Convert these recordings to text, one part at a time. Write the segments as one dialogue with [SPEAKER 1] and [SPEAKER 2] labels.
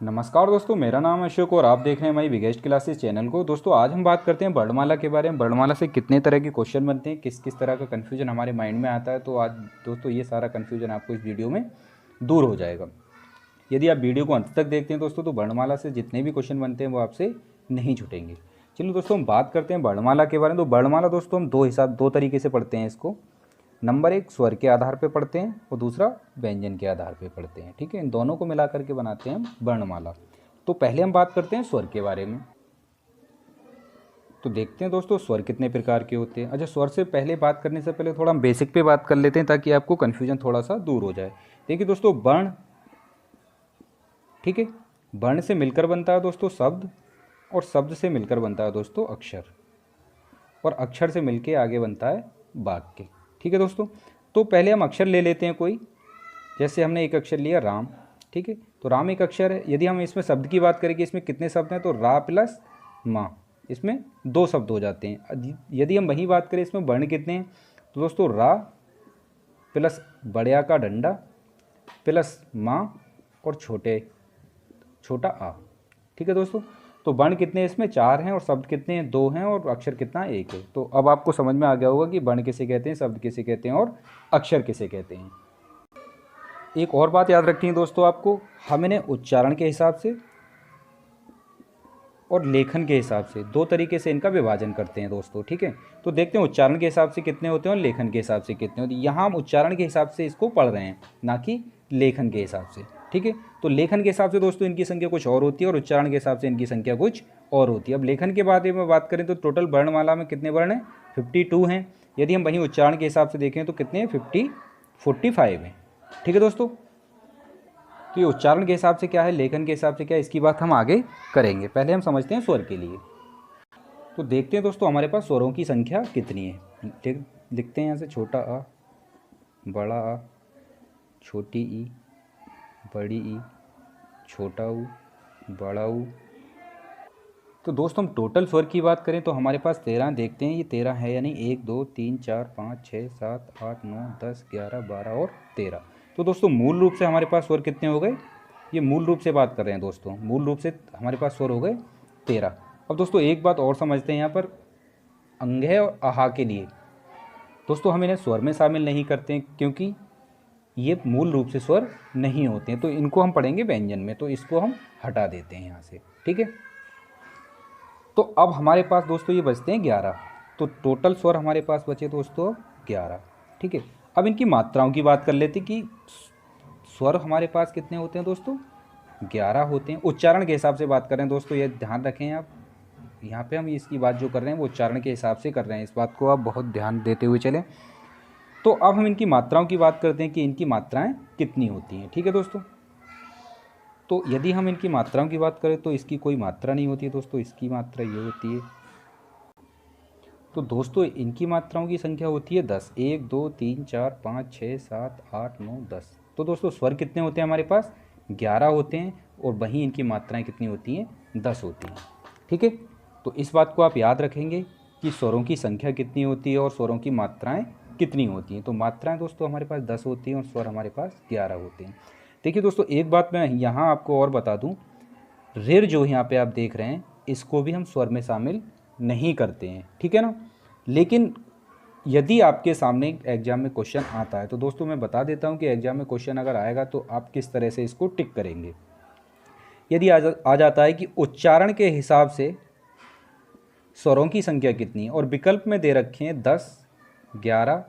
[SPEAKER 1] नमस्कार दोस्तों, मेरा नाम अशोक और आप देख रहे हैं हमारी बिगेस्ट क्लासेस चैनल को। दोस्तों आज हम बात करते हैं वर्णमाला के बारे में। वर्णमाला से कितने तरह के क्वेश्चन बनते हैं, किस किस तरह का कन्फ्यूजन हमारे माइंड में आता है। तो आज दोस्तों ये सारा कन्फ्यूजन आपको इस वीडियो में दूर हो जाएगा। यदि आप वीडियो को अंत तक देखते हैं दोस्तों तो वर्णमाला से जितने भी क्वेश्चन बनते हैं वो आपसे नहीं छूटेंगे। चलिए दोस्तों हम बात करते हैं वर्णमाला के बारे में। तो वर्णमाला दोस्तों हम दो तरीके से पढ़ते हैं इसको। नंबर एक स्वर के आधार पे पढ़ते हैं और दूसरा व्यंजन के आधार पे पढ़ते हैं। ठीक है, इन दोनों को मिला करके बनाते हैं हम वर्णमाला। तो पहले हम बात करते हैं स्वर के बारे में। तो देखते हैं दोस्तों स्वर कितने प्रकार के होते हैं। अच्छा, स्वर से पहले बात करने से पहले थोड़ा हम बेसिक पे बात कर लेते हैं ताकि आपको कन्फ्यूजन थोड़ा सा दूर हो जाए। देखिए दोस्तों वर्ण, ठीक है, वर्ण से मिलकर बनता है दोस्तों शब्द, और शब्द से मिलकर बनता है दोस्तों अक्षर, और अक्षर से मिलके आगे बनता है वाक्य। ठीक है दोस्तों, तो पहले हम अक्षर ले लेते हैं कोई। जैसे हमने एक अक्षर लिया राम, ठीक है, तो राम एक अक्षर है। यदि हम इसमें शब्द की बात करें कि इसमें कितने शब्द हैं, तो रा प्लस माँ, इसमें दो शब्द हो जाते हैं। यदि हम वही बात करें इसमें वर्ण कितने हैं, तो दोस्तों रा प्लस बड़े का डंडा प्लस माँ और छोटा आ। ठीक है दोस्तों, तो वर्ण कितने हैं इसमें, चार हैं, और शब्द कितने हैं, दो हैं, और अक्षर कितना, एक है। तो अब आपको समझ में आ गया होगा कि वर्ण किसे कहते हैं, शब्द किसे कहते हैं, और अक्षर किसे कहते हैं। एक और बात याद रखनी है दोस्तों आपको, हम इन्हें उच्चारण के हिसाब से और लेखन के हिसाब से दो तरीके से इनका विभाजन करते हैं दोस्तों। ठीक है, तो देखते हैं उच्चारण के हिसाब से कितने होते हैं और लेखन के हिसाब से कितने होते हैं। यहाँ हम उच्चारण के हिसाब से इसको पढ़ रहे हैं, ना कि लेखन के हिसाब से। ठीक है, तो लेखन के हिसाब से दोस्तों इनकी संख्या कुछ और होती है और उच्चारण के हिसाब से इनकी संख्या कुछ और होती है। अब लेखन के बारे में बात करें तो टोटल वर्णमाला में कितने वर्ण हैं, 52 हैं। यदि हम वहीं उच्चारण के हिसाब से देखें तो कितने हैं, 45 हैं। ठीक है दोस्तों, तो ये उच्चारण के हिसाब से क्या है, लेखन के हिसाब से क्या है, इसकी बात हम आगे करेंगे। पहले हम समझते हैं स्वर के लिए। तो देखते हैं दोस्तों हमारे पास स्वरों की संख्या कितनी है। ठीक, लिखते हैं यहाँ से छोटा आ, बड़ा आ, छोटी ई, बड़ी ई, छोटा ऊ, बड़ा ऊ। तो दोस्तों हम टोटल स्वर की बात करें तो हमारे पास 13, देखते हैं ये 13 है या नहीं। 1 2 3 4 5 6 7 8 9 10 11 12 और 13। तो दोस्तों मूल रूप से हमारे पास स्वर कितने हो गए, ये मूल रूप से बात कर रहे हैं दोस्तों, मूल रूप से हमारे पास स्वर हो गए 13। अब दोस्तों एक बात और समझते हैं यहाँ पर, अंग्य और आहा के लिए दोस्तों हम इन्हें स्वर में शामिल नहीं करते हैं क्योंकि ये मूल रूप से स्वर नहीं होते हैं। तो इनको हम पढ़ेंगे व्यंजन में, तो इसको हम हटा देते हैं यहाँ से। ठीक है, तो अब हमारे पास दोस्तों ये बचते हैं 11। तो टोटल स्वर हमारे पास बचे दोस्तों 11। ठीक है, अब इनकी मात्राओं की बात कर लेते कि स्वर हमारे पास कितने होते हैं दोस्तों, 11 होते हैं। उच्चारण के हिसाब से बात कर रहे हैं दोस्तों, ये ध्यान रखें आप, यहाँ पे हम इसकी बात जो कर रहे हैं वो उच्चारण के हिसाब से कर रहे हैं, इस बात को आप बहुत ध्यान देते हुए चलें। तो अब हम इनकी मात्राओं की बात करते हैं कि इनकी मात्राएँ कितनी होती हैं। ठीक है दोस्तों, तो यदि हम इनकी मात्राओं की बात करें तो इसकी कोई मात्रा नहीं होती है दोस्तों, इसकी मात्रा ये होती है। तो दोस्तों इनकी मात्राओं की संख्या होती है 10। 1 2 3 4 5 6 7 8 9 10। तो दोस्तों स्वर कितने होते हैं हमारे पास, 11 होते हैं, और वहीं इनकी मात्राएं कितनी होती हैं, 10 होती हैं। ठीक है, तो इस बात को आप याद रखेंगे कि स्वरों की संख्या कितनी होती है और स्वरों की मात्राएँ कितनी होती हैं। तो मात्राएँ दोस्तों हमारे पास 10 होती हैं और स्वर हमारे पास 11 होते हैं। देखिए दोस्तों एक बात मैं यहाँ आपको और बता दूँ, ऋ जो यहाँ पे आप देख रहे हैं इसको भी हम स्वर में शामिल नहीं करते हैं। ठीक है ना, लेकिन यदि आपके सामने एग्जाम में क्वेश्चन आता है तो दोस्तों मैं बता देता हूँ कि एग्जाम में क्वेश्चन अगर आएगा तो आप किस तरह से इसको टिक करेंगे। यदि आ जाता है कि उच्चारण के हिसाब से स्वरों की संख्या कितनी है और विकल्प में दे रखे हैं 10, 11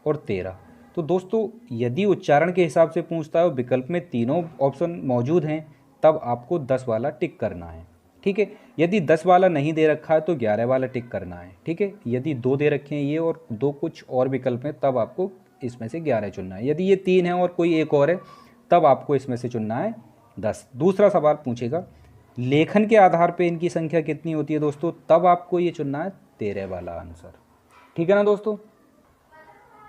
[SPEAKER 1] और 13, तो दोस्तों यदि उच्चारण के हिसाब से पूछता है और विकल्प में तीनों ऑप्शन मौजूद हैं तब आपको 10 वाला टिक करना है। ठीक है, यदि 10 वाला नहीं दे रखा है तो 11 वाला टिक करना है। ठीक है, यदि 2 दे रखे हैं ये और 2 कुछ और विकल्प हैं तब आपको इसमें से 11 चुनना है। यदि ये 3 है और कोई एक और है तब आपको इसमें से चुनना है 10। दूसरा सवाल पूछेगा लेखन के आधार पर इनकी संख्या कितनी होती है दोस्तों, तब आपको ये चुनना है 13 वाला आंसर। ठीक है ना दोस्तों,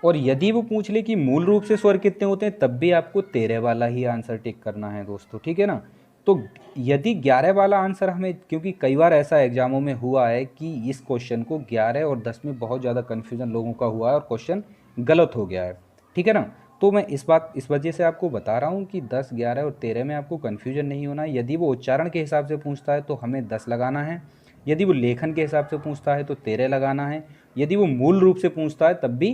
[SPEAKER 1] और यदि वो पूछ ले कि मूल रूप से स्वर कितने होते हैं तब भी आपको 13 वाला ही आंसर टिक करना है दोस्तों। ठीक है ना, तो यदि 11 वाला आंसर हमें, क्योंकि कई बार ऐसा एग्जामों में हुआ है कि इस क्वेश्चन को 11 और 10 में बहुत ज़्यादा कन्फ्यूजन लोगों का हुआ है और क्वेश्चन गलत हो गया है। ठीक है ना, तो मैं इस वजह से आपको बता रहा हूँ कि 10, 11 और 13 में आपको कन्फ्यूजन नहीं होना है। यदि वो उच्चारण के हिसाब से पूछता है तो हमें 10 लगाना है, यदि वो लेखन के हिसाब से पूछता है तो 13 लगाना है, यदि वो मूल रूप से पूछता है तब भी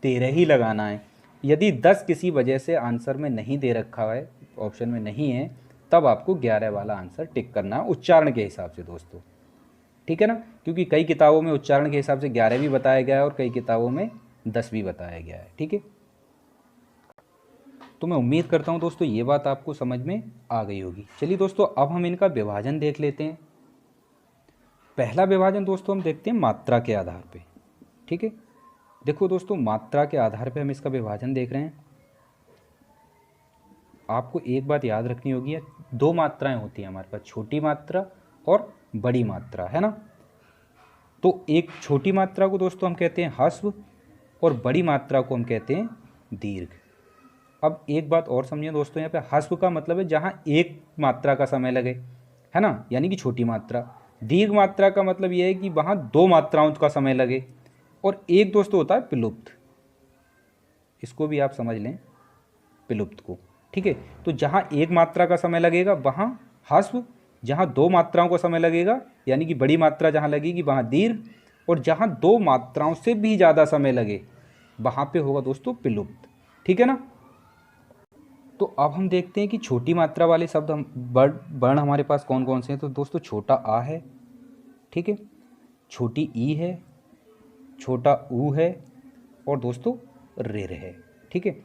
[SPEAKER 1] 13 ही लगाना है। यदि 10 किसी वजह से आंसर में नहीं दे रखा है, ऑप्शन में नहीं है, तब आपको 11 वाला आंसर टिक करना है उच्चारण के हिसाब से दोस्तों, ठीक है ना। क्योंकि कई किताबों में उच्चारण के हिसाब से 11 भी बताया गया है और कई किताबों में 10 भी बताया गया है, ठीक है। तो मैं उम्मीद करता हूँ दोस्तों ये बात आपको समझ में आ गई होगी। चलिए दोस्तों अब हम इनका विभाजन देख लेते हैं। पहला विभाजन दोस्तों हम देखते हैं मात्रा के आधार पे, ठीक है। देखो दोस्तों मात्रा के आधार पे हम इसका विभाजन देख रहे हैं। आपको एक बात याद रखनी होगी, 2 मात्राएं होती हैं हमारे पास, छोटी मात्रा और बड़ी मात्रा, है ना। तो एक छोटी मात्रा को दोस्तों हम कहते हैं ह्रस्व और बड़ी मात्रा को हम कहते हैं दीर्घ। अब एक बात और समझिए दोस्तों, यहाँ पे ह्रस्व का मतलब है जहाँ एक मात्रा का समय लगे, है ना, यानी कि छोटी मात्रा। दीर्घ मात्रा का मतलब यह है कि वहाँ 2 मात्राओं का समय लगे। और एक दोस्तों होता है पिलुप्त, इसको भी आप समझ लें, पिलुप्त को, ठीक है। तो जहाँ एक मात्रा का समय लगेगा वहाँ ह्रस्व, जहाँ 2 मात्राओं का समय लगेगा यानी कि बड़ी मात्रा जहाँ लगेगी वहाँ दीर्घ, और जहाँ 2 मात्राओं से भी ज़्यादा समय लगे वहाँ पे होगा दोस्तों पिलुप्त, ठीक है ना। तो अब हम देखते हैं कि छोटी मात्रा वाले शब्द हम वर्ण हमारे पास कौन कौन से हैं। तो दोस्तों छोटा आ है, ठीक है, छोटी ई है, छोटा ऊ है और दोस्तों रेर है, ठीक है।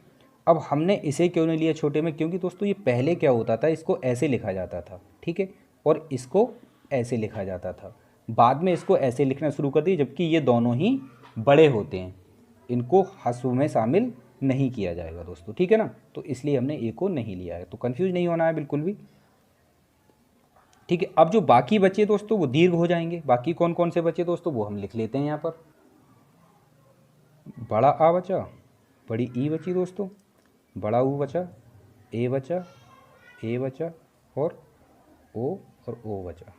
[SPEAKER 1] अब हमने इसे क्यों नहीं लिया छोटे में, क्योंकि दोस्तों ये पहले क्या होता था, इसको ऐसे लिखा जाता था, ठीक है, और इसको ऐसे लिखा जाता था। बाद में इसको ऐसे लिखना शुरू कर दिया, जबकि ये दोनों ही बड़े होते हैं, इनको ह्रस्व में शामिल नहीं किया जाएगा दोस्तों, ठीक है ना। तो इसलिए हमने ए को नहीं लिया है, तो कंफ्यूज नहीं होना है बिल्कुल भी, ठीक है। अब जो बाकी बचे दोस्तों वो दीर्घ हो जाएंगे। बाकी कौन कौन से बचे दोस्तों वो हम लिख लेते हैं यहाँ पर। बड़ा आ बचा, बड़ी ई बची दोस्तों, बड़ा ऊ बचा, ए बचा, ए बचा और ओ बचा,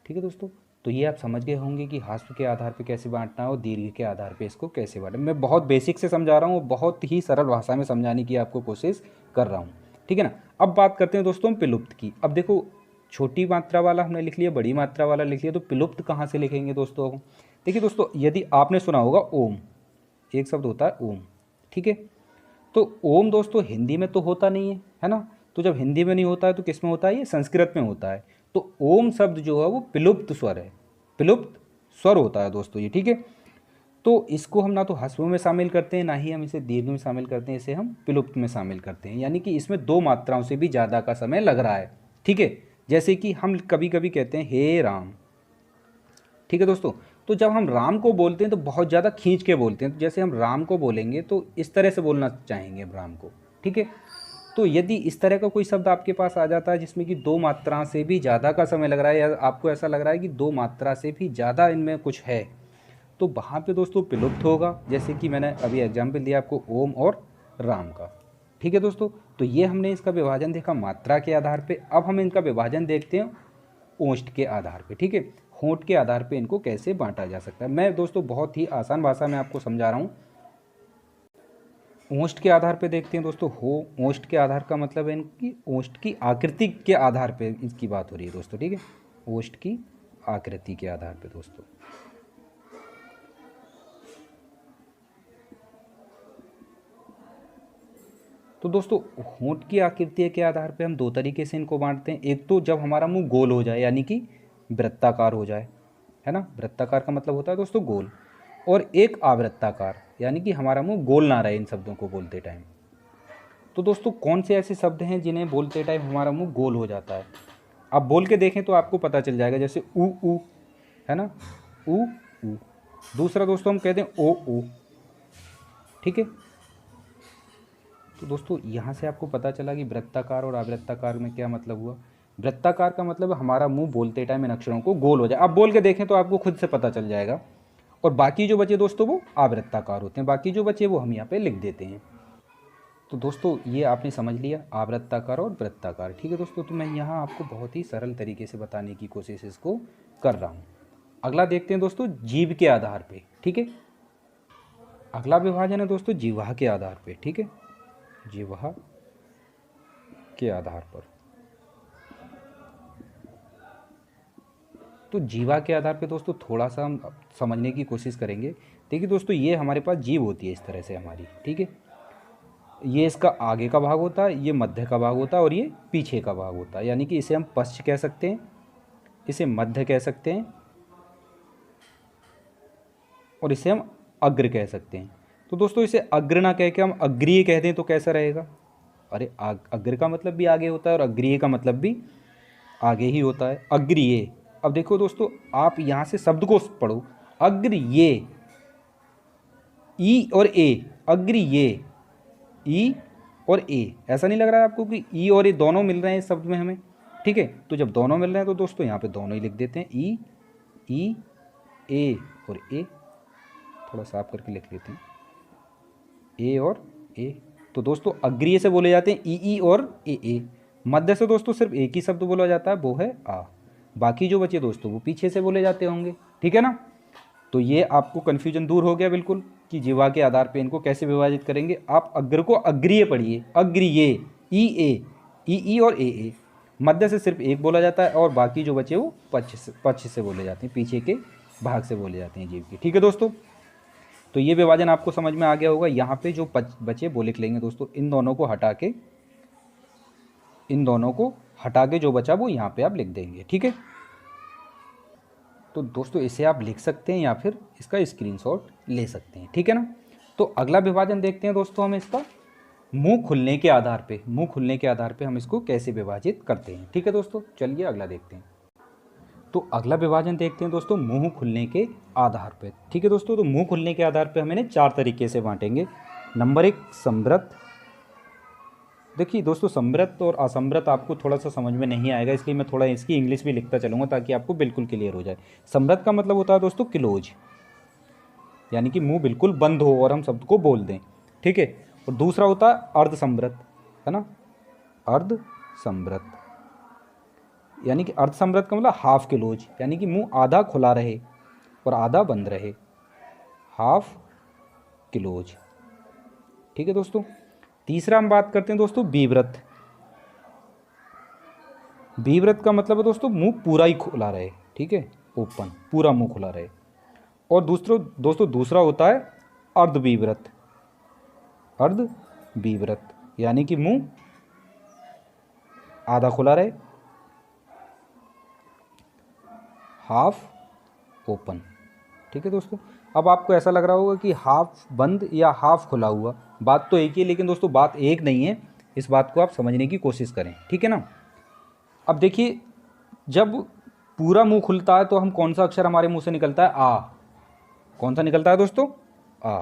[SPEAKER 1] ठीक है दोस्तों। तो ये आप समझ गए होंगे कि ह्रस्व के आधार पे कैसे बांटना है और दीर्घ के आधार पे इसको कैसे बांटना। मैं बहुत बेसिक से समझा रहा हूँ, बहुत ही सरल भाषा में समझाने की आपको कोशिश कर रहा हूँ, ठीक है ना। अब बात करते हैं दोस्तों पिलुप्त की। अब देखो छोटी मात्रा वाला हमने लिख लिया, बड़ी मात्रा वाला लिख लिया, तो पिलुप्त कहाँ से लिखेंगे दोस्तों। अब देखिए दोस्तों, यदि आपने सुना होगा ओम, एक शब्द होता है ओम, ठीक है। तो ओम दोस्तों हिंदी में तो होता नहीं है ना। तो जब हिंदी में नहीं होता है तो किस में होता है, ये संस्कृत में होता है। तो ओम शब्द जो है वो पिलुप्त स्वर है, पिलुप्त स्वर होता है दोस्तों ये, ठीक है। तो इसको हम ना तो ह्रस्व में शामिल करते हैं, ना ही हम इसे दीर्घ में शामिल करते हैं, इसे हम पिलुप्त में शामिल करते हैं, यानी कि इसमें 2 मात्राओं से भी ज़्यादा का समय लग रहा है, ठीक है। जैसे कि हम कभी कभी कहते हैं हे राम, ठीक है दोस्तों। तो जब हम राम को बोलते हैं तो बहुत ज़्यादा खींच के बोलते हैं, तो जैसे हम राम को बोलेंगे तो इस तरह से बोलना चाहेंगे राम को, ठीक है। तो यदि इस तरह का कोई शब्द आपके पास आ जाता है जिसमें कि 2 मात्रा से भी ज़्यादा का समय लग रहा है, या आपको ऐसा लग रहा है कि 2 मात्रा से भी ज़्यादा इनमें कुछ है, तो वहाँ पे दोस्तों पिलुप्त होगा। जैसे कि मैंने अभी एग्जाम्पल दिया आपको ओम और राम का, ठीक है दोस्तों। तो ये हमने इसका विभाजन देखा मात्रा के आधार पे। अब हम इनका विभाजन देखते हैं ओष्ठ के आधार पे, ठीक है, होंठ के आधार पे इनको कैसे बांटा जा सकता है। मैं दोस्तों बहुत ही आसान भाषा में आपको समझा रहा हूँ। ओष्ठ के आधार पे देखते हैं दोस्तों। ओष्ठ के आधार का मतलब है इनकी ओष्ठ की आकृति के आधार पे इसकी बात हो रही है दोस्तों, ठीक है, ओष्ठ की आकृति के आधार पे दोस्तों। तो दोस्तों होंठ की आकृति के आधार पे हम 2 तरीके से इनको बांटते हैं। एक तो जब हमारा मुंह गोल हो जाए, यानी कि वृत्ताकार हो जाए, है ना, वृत्ताकार का मतलब होता है दोस्तों गोल, और एक आवृत्ताकार, यानी कि हमारा मुंह गोल ना रहे इन शब्दों को बोलते टाइम। तो दोस्तों कौन से ऐसे शब्द हैं जिन्हें बोलते टाइम हमारा मुंह गोल हो जाता है, आप बोल के देखें तो आपको पता चल जाएगा। जैसे ऊ, है ना, ऊ। दूसरा दोस्तों हम कहते हैं ओ, ठीक है। तो दोस्तों यहाँ से आपको पता चला कि वृत्ताकार और आवृत्ताकार में क्या मतलब हुआ। वृत्ताकार का मतलब हमारा मुंह बोलते टाइम इन अक्षरों को गोल हो जाए। आप बोल के देखें तो आपको खुद से पता चल जाएगा। और बाकी जो बचे दोस्तों वो आवृत्ताकार होते हैं, बाकी जो बचे वो हम यहाँ पे लिख देते हैं। तो दोस्तों ये आपने समझ लिया आवृत्ताकार और वृत्ताकार, ठीक है दोस्तों। तो मैं यहाँ आपको बहुत ही सरल तरीके से बताने की कोशिश इसको कर रहा हूँ। अगला देखते हैं दोस्तों जीभ के आधार पे, ठीक है। अगला विभाजन है दोस्तों जीवा के आधार पे, ठीक है, जीवा के आधार पर। तो जीवा के आधार पे दोस्तों थोड़ा सा हम समझने की कोशिश करेंगे। देखिए दोस्तों, ये हमारे पास जीव होती है इस तरह से हमारी, ठीक है, ये इसका आगे का भाग होता है, ये मध्य का भाग होता है और ये पीछे का भाग होता है। यानी कि इसे हम पश्च कह सकते हैं, इसे मध्य कह सकते हैं और इसे हम अग्र कह सकते हैं। तो दोस्तों इसे अग्र ना कह के हम अग्रीय कह दें तो कैसा रहेगा? अरे अग्र का मतलब भी आगे होता है और अग्रीय का मतलब भी आगे ही होता है, अग्रीय। अब देखो दोस्तों, आप यहाँ से शब्द को पढ़ो, अग्रीय, ई और ए, अग्रीय, ई और ए। ऐसा नहीं लग रहा है आपको कि ई और ए दोनों मिल रहे हैं इस शब्द में हमें? ठीक है, तो जब दोनों मिल रहे हैं तो दोस्तों यहाँ पे दोनों ही लिख देते हैं, ई ए और ए। थोड़ा साफ करके लिख लेते हैं, ए और ए। तो दोस्तों अग्रीय से बोले जाते हैं ई और ए। मध्य से दोस्तों सिर्फ एक ही शब्द बोला जाता है, वो है आ। बाकी जो बचे दोस्तों वो पीछे से बोले जाते होंगे, ठीक है ना। तो ये आपको कन्फ्यूजन दूर हो गया बिल्कुल कि जीवा के आधार पे इनको कैसे विभाजित करेंगे। आप अग्र को अग्रीय पढ़िए, अग्रीय, ई और ए। मध्य से सिर्फ एक बोला जाता है और बाकी जो बचे वो पक्ष से बोले जाते हैं, पीछे के भाग से बोले जाते हैं जीव के, ठीक है दोस्तों। तो ये विभाजन आपको समझ में आ गया होगा। यहाँ पे जो बचे वो लिख लेंगे दोस्तों, इन दोनों को हटा के जो बचा वो यहाँ पे आप लिख देंगे, ठीक है। तो दोस्तों इसे आप लिख सकते हैं या फिर इसका स्क्रीनशॉट ले सकते हैं, ठीक है ना। तो अगला विभाजन देखते हैं दोस्तों हम इसका मुंह खुलने के आधार पे हम इसको कैसे विभाजित करते हैं, ठीक है दोस्तों। चलिए अगला देखते हैं। तो अगला विभाजन देखते हैं दोस्तों मुंह खुलने के आधार पे, ठीक है दोस्तों। तो मुंह खुलने के आधार पे हम इन्हें 4 तरीके से बांटेंगे। नंबर 1 समृद्ध। देखिए दोस्तों, समृद्ध और असमृद्ध आपको थोड़ा सा समझ में नहीं आएगा, इसलिए मैं थोड़ा इसकी इंग्लिश भी लिखता चलूँगा ताकि आपको बिल्कुल क्लियर हो जाए। समृद्ध का मतलब होता है दोस्तों क्लोज, यानी कि मुंह बिल्कुल बंद हो और हम शब्द को बोल दें, ठीक है। और दूसरा होता है अर्ध समृद्ध, है ना, अर्ध समृद्ध, यानी कि अर्ध समृद्ध का मतलब हाफ क्लोज, यानी कि मुंह आधा खुला रहे और आधा बंद रहे, हाफ क्लोज, ठीक है दोस्तों। तीसरा हम बात करते हैं दोस्तों विवृत। विवृत का मतलब है दोस्तों मुंह पूरा ही खुला रहे, ठीक है, ओपन, पूरा मुंह खुला रहे। और दूसरा होता है अर्धविवृत। अर्धविवृत यानी कि मुंह आधा खुला रहे, हाफ ओपन, ठीक है दोस्तों। अब आपको ऐसा लग रहा होगा कि हाफ बंद या हाफ खुला हुआ, बात तो एक ही है, लेकिन दोस्तों बात एक नहीं है, इस बात को आप समझने की कोशिश करें, ठीक है ना। अब देखिए, जब पूरा मुंह खुलता है तो हम कौन सा अक्षर हमारे मुंह से निकलता है? आ। कौन सा निकलता है दोस्तों? आ।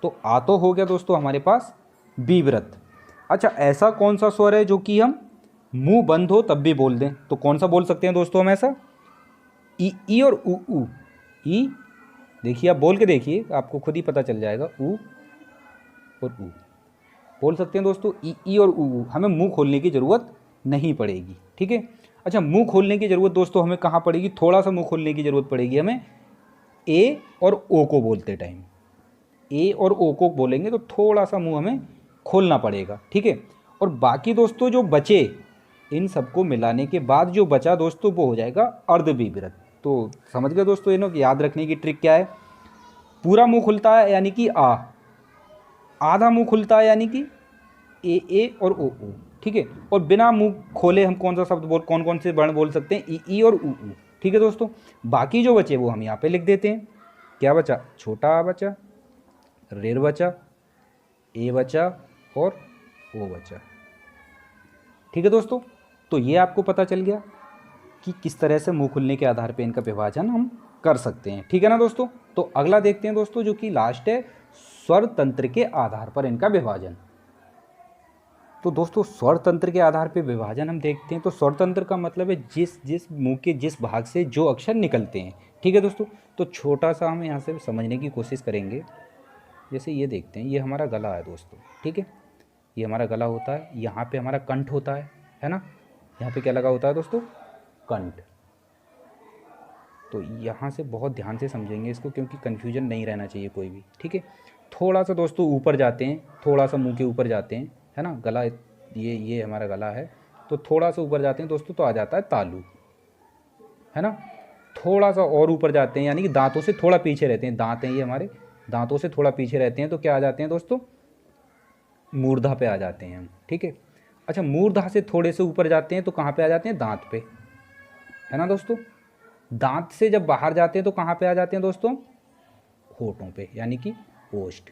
[SPEAKER 1] तो आ तो हो गया दोस्तों हमारे पास विवृत। अच्छा, ऐसा कौन सा स्वर है जो कि हम मुंह बंद हो तब भी बोल दें? तो कौन सा बोल सकते हैं दोस्तों हम ऐसा? ई और ऊ। ई, देखिए आप बोल के देखिए, आपको खुद ही पता चल जाएगा, ऊ और ऊ बोल सकते हैं दोस्तों। ई और ऊ, हमें मुंह खोलने की ज़रूरत नहीं पड़ेगी, ठीक है। अच्छा, मुंह खोलने की ज़रूरत दोस्तों हमें कहाँ पड़ेगी? थोड़ा सा मुंह खोलने की ज़रूरत पड़ेगी हमें ए और ओ को बोलते टाइम। ए और ओ को बोलेंगे तो थोड़ा सा मुंह हमें खोलना पड़ेगा, ठीक है। और बाकी दोस्तों जो बचे, इन सबको मिलाने के बाद जो बचा दोस्तों वो हो जाएगा अर्धविवृत। तो समझ गए दोस्तों, इन्हों की याद रखने की ट्रिक क्या है? पूरा मुंह खुलता है यानी कि आ, आधा मुंह खुलता है यानी कि ए और ओ, ठीक है। और बिना मुंह खोले हम कौन सा शब्द कौन कौन से वर्ण बोल सकते हैं? ई और ऊ, ठीक है दोस्तों। बाकी जो बचे वो हम यहाँ पे लिख देते हैं। क्या बचा? छोटा आ बचा, रेर बचा, ए बचा और ओ बचा, ठीक है दोस्तों। तो ये आपको पता चल गया कि किस तरह से मुंह खुलने के आधार पे इनका विभाजन हम कर सकते हैं, ठीक है ना दोस्तों। तो अगला देखते हैं दोस्तों, जो कि लास्ट है, स्वर तंत्र के आधार पर इनका विभाजन। तो दोस्तों स्वर तंत्र के आधार पे विभाजन हम देखते हैं। तो स्वर तंत्र का मतलब है जिस मुंह के जिस भाग से जो अक्षर निकलते हैं, ठीक है दोस्तों। तो छोटा सा हम यहाँ से समझने की कोशिश करेंगे। जैसे ये देखते हैं, ये हमारा गला है दोस्तों, ठीक है, ये हमारा गला होता है, यहाँ पे हमारा कंठ होता है ना। यहाँ पे क्या लगा होता है दोस्तों? कंठ। तो यहाँ से बहुत ध्यान से समझेंगे इसको, क्योंकि कन्फ्यूजन नहीं रहना चाहिए कोई भी, ठीक है। थोड़ा सा दोस्तों ऊपर जाते हैं, थोड़ा सा मुंह के ऊपर जाते हैं, है ना, गला ये हमारा गला है, तो थोड़ा सा ऊपर जाते हैं दोस्तों तो आ जाता है तालु, है ना। थोड़ा सा और ऊपर जाते हैं, यानी कि दांतों से थोड़ा पीछे रहते हैं, दांत हैं ये हमारे, दांतों से थोड़ा पीछे रहते हैं, तो क्या आ जाते हैं दोस्तों, मूर्धा पे आ जाते हैं हम, ठीक है। अच्छा, मूर्धा से थोड़े से ऊपर जाते हैं तो कहाँ पे आ जाते हैं, दांत पे, है ना दोस्तों। दांत से जब बाहर जाते हैं तो कहाँ पे आ जाते हैं दोस्तों, होठों पे, यानी कि ओष्ठ।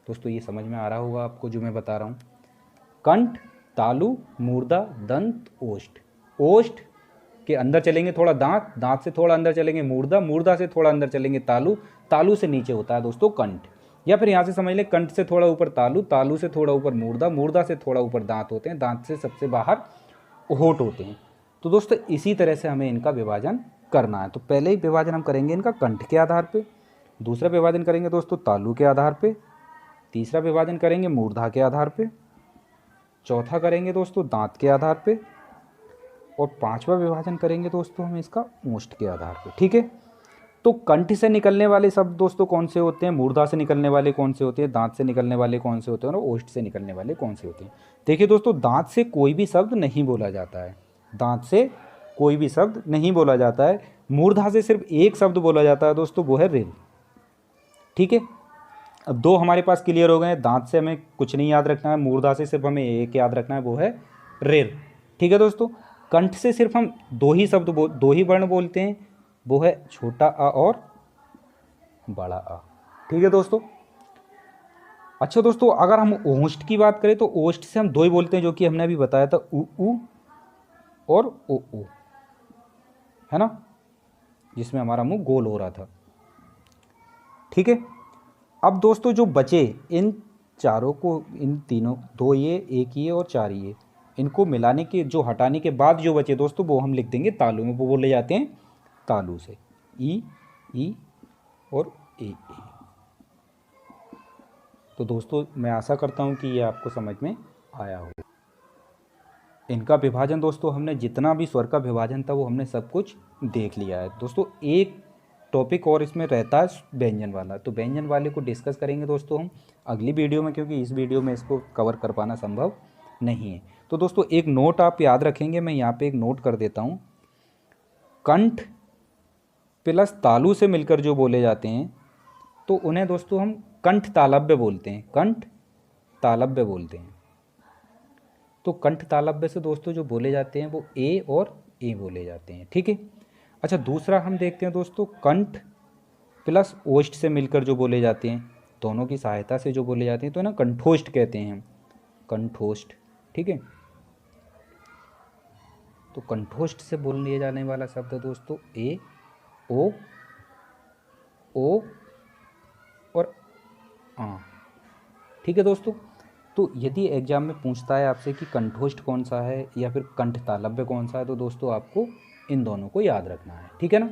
[SPEAKER 1] दोस्तों ये समझ में आ रहा होगा आपको जो मैं बता रहा हूँ। कंठ, तालु, मूर्धा, दंत, ओष्ठ। ओष्ठ के अंदर चलेंगे थोड़ा दांत, दांत से थोड़ा अंदर चलेंगे मूर्धा, मूर्धा से थोड़ा अंदर चलेंगे तालु, तालु से नीचे होता है दोस्तों कंठ। या फिर यहाँ से समझ लें, कंठ से थोड़ा ऊपर तालु, तालु से थोड़ा ऊपर मूर्धा, मूर्धा से थोड़ा ऊपर दांत होते हैं, दांत से सबसे बाहर होठ होते हैं। तो दोस्तों इसी तरह से हमें इनका विभाजन करना है। तो पहले ही विभाजन हम करेंगे इनका कंठ के आधार पे, दूसरा विभाजन करेंगे दोस्तों तालु के आधार पे, तीसरा विभाजन करेंगे मूर्धा के आधार पे, चौथा करेंगे दोस्तों दांत के आधार पे, और पांचवा विभाजन करेंगे दोस्तों हम इसका ओष्ठ के आधार पे, ठीक है। तो कंठ से निकलने वाले शब्द दोस्तों कौन से होते हैं, मूर्धा से निकलने वाले कौन से होते हैं, दांत से निकलने वाले कौन से होते हैं, और ओष्ठ से निकलने वाले कौन से होते हैं। देखिए दोस्तों, दांत से कोई भी शब्द नहीं बोला जाता है, दांत से कोई भी शब्द नहीं बोला जाता है। मूर्धा से सिर्फ एक शब्द बोला जाता है दोस्तों, वो है रिल, ठीक है। अब दो हमारे पास क्लियर हो गए हैं, दांत से हमें कुछ नहीं याद रखना है, मूर्धा से सिर्फ हमें एक याद रखना है, वो है रेर, ठीक है दोस्तों। कंठ से सिर्फ हम दो ही वर्ण बोलते हैं, वो है छोटा आ और बड़ा आ, ठीक है दोस्तों। अच्छा दोस्तों, अगर हम ओष्ठ की बात करें तो ओष्ठ से हम दो ही बोलते हैं, जो कि हमने अभी बताया था, उ और ओ, है ना, जिसमें हमारा मुंह गोल हो रहा था, ठीक है। अब दोस्तों जो बचे इन चारों को, इन तीनों, दो ये, एक ये और चार ये, इनको मिलाने के, जो हटाने के बाद जो बचे दोस्तों, वो हम लिख देंगे तालु में, वो बोले जाते हैं तालु से, ई और ए। तो दोस्तों मैं आशा करता हूँ कि ये आपको समझ में आया हो। इनका विभाजन दोस्तों, हमने जितना भी स्वर का विभाजन था वो हमने सब कुछ देख लिया है दोस्तों। एक टॉपिक और इसमें रहता है व्यंजन वाला, तो व्यंजन वाले को डिस्कस करेंगे दोस्तों हम अगली वीडियो में, क्योंकि इस वीडियो में इसको कवर कर पाना संभव नहीं है। तो दोस्तों एक नोट आप याद रखेंगे, मैं यहाँ पे एक नोट कर देता हूँ। कंठ प्लस तालु से मिलकर जो बोले जाते हैं तो उन्हें दोस्तों हम कंठ तालव्य बोलते हैं, कंठ तालव्य बोलते हैं। तो कंठ तालव्य से दोस्तों जो बोले जाते हैं वो ए और ए बोले जाते हैं, ठीक है। अच्छा, दूसरा हम देखते हैं दोस्तों, कंठ प्लस ओष्ठ से मिलकर जो बोले जाते हैं, दोनों की सहायता से जो बोले जाते हैं, तो ना कंठोष्ठ कहते हैं हम, कंठोष्ठ, ठीक है। तो कंठोष्ठ से बोलने जाने वाला शब्द है दोस्तों ए, ओ और आ, ठीक है दोस्तों। तो यदि एग्जाम में पूछता है आपसे कि कंठोष्ठ कौन सा है या फिर कंठ तालव्य कौन सा है, तो दोस्तों आपको इन दोनों को याद रखना है, ठीक है ना।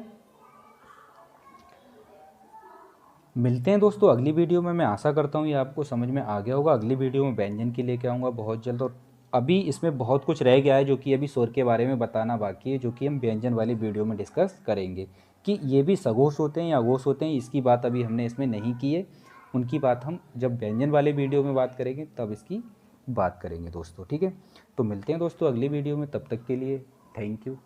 [SPEAKER 1] मिलते हैं दोस्तों अगली वीडियो में। मैं आशा करता हूँ ये आपको समझ में आ गया होगा। अगली वीडियो में व्यंजन की लेके आऊँगा बहुत जल्द, और अभी इसमें बहुत कुछ रह गया है जो कि अभी स्वर के बारे में बताना बाकी है, जो कि हम व्यंजन वाली वीडियो में डिस्कस करेंगे कि ये भी सघोष होते हैं या अघोष होते हैं। इसकी बात अभी हमने इसमें नहीं की है, उनकी बात हम जब व्यंजन वाले वीडियो में बात करेंगे तब इसकी बात करेंगे दोस्तों, ठीक है। तो मिलते हैं दोस्तों अगली वीडियो में, तब तक के लिए थैंक यू।